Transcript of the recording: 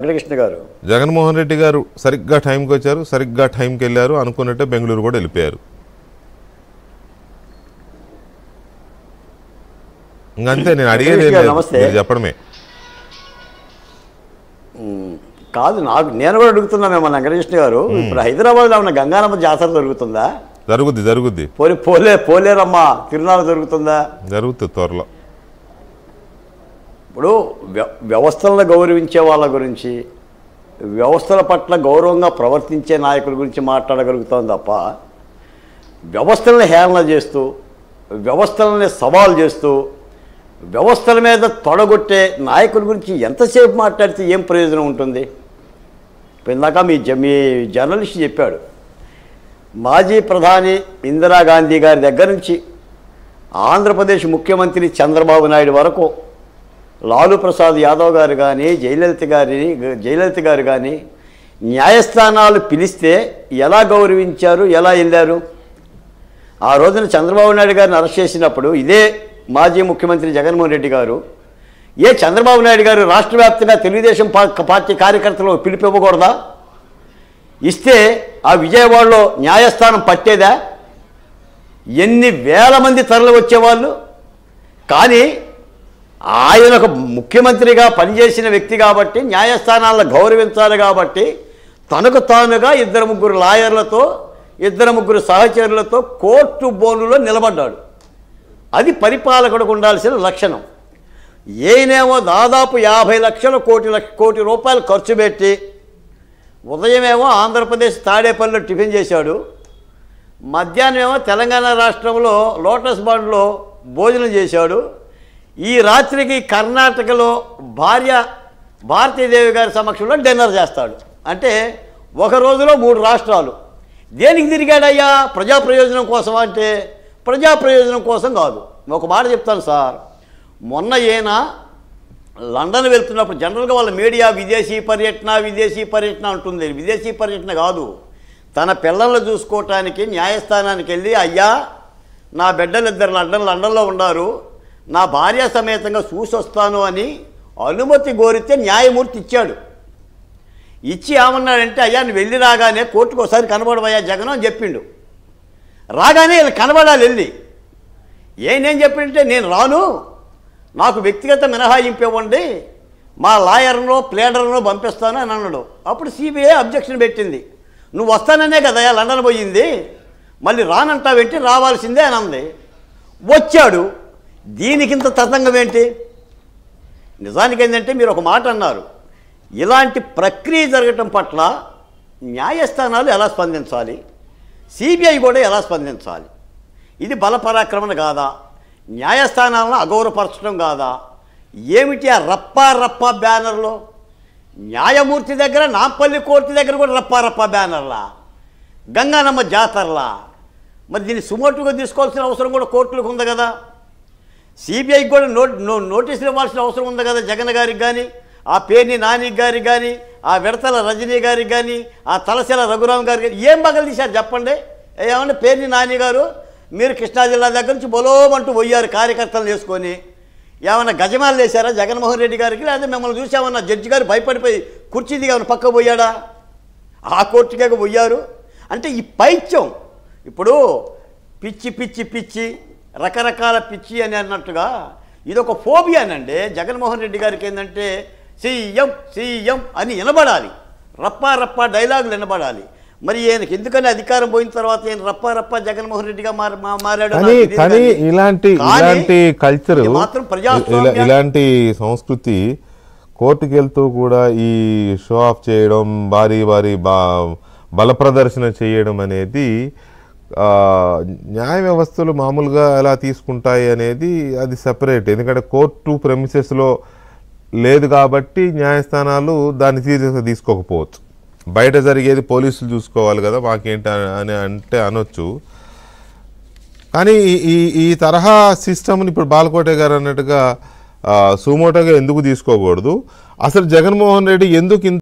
వెంకటకృష్ణ గారు జగన్మోహన్ రెడ్డి గారు సరిగ్గా టైంకి వచ్చారు, సరిగ్గా టైంకి వెళ్ళారు, అనుకున్నట్టే బెంగళూరు కూడా వెళ్ళిపోయారు. ఇంకంతే, నేను అడిగేది చెప్పడమే కాదు. నేను కూడా అడుగుతున్నా మిమ్మల్ని వెంకటకృష్ణ గారు. ఇప్పుడు హైదరాబాద్లో ఉన్న గంగానమ్మ జాతర జరుగుతుందా? జరుగుద్ది. పోలేరమ్మ తిరునాళ్ళ జరుగుతుందా? జరుగుతుంది త్వరలో. ఇప్పుడు వ్యవస్థలను గౌరవించే వాళ్ళ గురించి, వ్యవస్థల పట్ల గౌరవంగా ప్రవర్తించే నాయకుల గురించి మాట్లాడగలుగుతాం తప్ప, వ్యవస్థలను హేళన చేస్తూ, వ్యవస్థలని సవాల్ చేస్తూ, వ్యవస్థల మీద తొడగొట్టే నాయకుల గురించి ఎంతసేపు మాట్లాడితే ఏం ప్రయోజనం ఉంటుంది? ఇందాక మీ జర్నలిస్ట్ చెప్పాడు, మాజీ ప్రధాని ఇందిరాగాంధీ గారి దగ్గర నుంచి ఆంధ్రప్రదేశ్ ముఖ్యమంత్రి చంద్రబాబు నాయుడు వరకు, లాలూ ప్రసాద్ యాదవ్ గారు కానీ, జయలలిత గారు కానీ న్యాయస్థానాలు పిలిస్తే ఎలా గౌరవించారు, ఎలా వెళ్ళారు? ఆ రోజున చంద్రబాబు నాయుడు గారిని అరెస్ట్ చేసినప్పుడు ఇదే మాజీ ముఖ్యమంత్రి జగన్మోహన్ రెడ్డి గారు, చంద్రబాబు నాయుడు గారు రాష్ట్ర వ్యాప్తంగా తెలుగుదేశం పార్టీ కార్యకర్తలకు పిలిపివ్వకూడదా? ఇస్తే ఆ విజయవాడలో న్యాయస్థానం పట్టేదా? ఎన్ని వేల మంది తరలి వచ్చేవాళ్ళు. కానీ ఆయన ఒక ముఖ్యమంత్రిగా పనిచేసిన వ్యక్తి కాబట్టి, న్యాయస్థానాలను గౌరవించాలి కాబట్టి, తనకు తానుగా 2-3 లాయర్లతో, 2-3 సహచరులతో కోర్టు బోనులో నిలబడ్డాడు. అది పరిపాలకుడికి ఉండాల్సిన లక్షణం. ఏనేమో దాదాపు 50 లక్షల కోటి రూపాయలు ఖర్చు పెట్టి, ఉదయమేమో ఆంధ్రప్రదేశ్ తాడేపల్లిలో టిఫిన్ చేశాడు, మధ్యాహ్నమేమో తెలంగాణ రాష్ట్రంలో లోటస్ బండ్లో భోజనం చేశాడు, ఈ రాత్రికి కర్ణాటకలో భారతీదేవి గారి సమక్షంలో డిన్నర్ చేస్తాడు. అంటే ఒక రోజులో 3 రాష్ట్రాలు. దేనికి తిరిగాడయ్యా? ప్రజా ప్రయోజనం కోసం అంటే ప్రజా ప్రయోజనం కోసం కాదు. ఒక మాట చెప్తాను సార్, మొన్న ఈయన లండన్ వెళ్తున్నప్పుడు జనరల్గా వాళ్ళ మీడియా విదేశీ పర్యటన అంటుంది. విదేశీ పర్యటన కాదు, తన పిల్లలను చూసుకోవటానికి న్యాయస్థానానికి వెళ్ళి, అయ్యా నా బిడ్డలు 2 లండన్లో ఉన్నారు, నా భార్య సమేతంగా చూసొస్తాను అని అనుమతి కోరితే న్యాయమూర్తి ఇచ్చాడు. ఇచ్చి ఏమన్నాడంటే, అయ్యా నువ్వు వెళ్ళి రాగానే కోర్టుకు ఒకసారి కనబడవయ్యా జగన్ అని చెప్పిండు. రాగానే వీళ్ళు కనబడాలి వెళ్ళి. నేనేం చెప్పింటే, నేను రాను, నాకు వ్యక్తిగత మినహాయింపు ఇవ్వండి, మా లాయర్ను ప్లేడర్ను పంపిస్తాను అని అన్నాడు. అప్పుడు సిబిఐ అబ్జెక్షన్ పెట్టింది. నువ్వు వస్తాననే కదయ్యా లండన్ పోయింది, మళ్ళీ రానంటావేంటి, రావాల్సిందే అని అంది. వచ్చాడు. దీనికింత తతంగం ఏంటి? నిజానికి ఏంటంటే, మీరు ఒక మాట అన్నారు, ఇలాంటి ప్రక్రియ జరగటం పట్ల న్యాయస్థానాలు ఎలా స్పందించాలి, సిబిఐ కూడా ఎలా స్పందించాలి? ఇది బలపరాక్రమణ కాదా? న్యాయస్థానాలను అగౌరవపరచడం కాదా? ఏమిటి ఆ రప్పా బ్యానర్లో? న్యాయమూర్తి దగ్గర, నాంపల్లి కోర్టు దగ్గర కూడా రప్పా బ్యానర్లా, గంగానమ్మ జాతరలా. మరి దీన్ని సుమోటుగా తీసుకోవాల్సిన అవసరం కూడా కోర్టులకు ఉంది కదా. సిబిఐకి కూడా నోటీసులు ఇవ్వాల్సిన అవసరం ఉంది కదా. జగన్ గారికి కానీ, ఆ పేర్ని నాని గారికి కానీ, ఆ విడతల రజనీ గారికి కానీ, ఆ తలశల రఘురామ్ గారికి కానీ ఏం బగలు తీశారు చెప్పండి? ఏమన్నా పేర్ని నాని గారు మీరు కృష్ణా జిల్లా దగ్గర నుంచి బొలోమంటూ పోయారు కార్యకర్తలు చేసుకొని, ఏమన్నా గజమాలు వేశారా జగన్మోహన్ రెడ్డి గారికి? లేదా మిమ్మల్ని చూసామన్నా జడ్జి గారు భయపడిపోయి కుర్చీ దిగి ఏమైనా పక్క పోయాడా? ఆ కోర్టుకే పోయారు. అంటే ఈ పైత్యం ఇప్పుడు పిచ్చి రకరకాల పిచ్చి అని అన్నట్టుగా ఇదొక ఫోబియానండి. జగన్మోహన్ రెడ్డి గారికి ఏంటంటే సీఎం అని వినబడాలి, రప్పా డైలాగులు వినబడాలి. మరి ఈయనకి ఎందుకని అధికారం పోయిన తర్వాత ఈయన రప్పా జగన్మోహన్ రెడ్డిగా మారాడు. కానీ ఇలాంటి కల్చర్, ఇలాంటి సంస్కృతి కోర్టుకు వెళ్తూ కూడా ఈ షో ఆఫ్ చేయడం, భారీ బల ప్రదర్శన చేయడం అనేది న్యాయ వ్యవస్థలు మామూలుగా ఎలా తీసుకుంటాయి అనేది అది సెపరేట్. ఎందుకంటే కోర్టు ప్రెమిసెస్లో లేదు కాబట్టి న్యాయస్థానాలు దాన్ని సీరియస్గా తీసుకోకపోవచ్చు. బయట జరిగేది పోలీసులు చూసుకోవాలి కదా, మాకేంటి అని అంటే అనొచ్చు. కానీ ఈ తరహా సిస్టమ్ని ఇప్పుడు బాలకోటే గారు అన్నట్టుగా సుమోటోగా ఎందుకు తీసుకోకూడదు? అసలు జగన్మోహన్ రెడ్డి ఎందుకు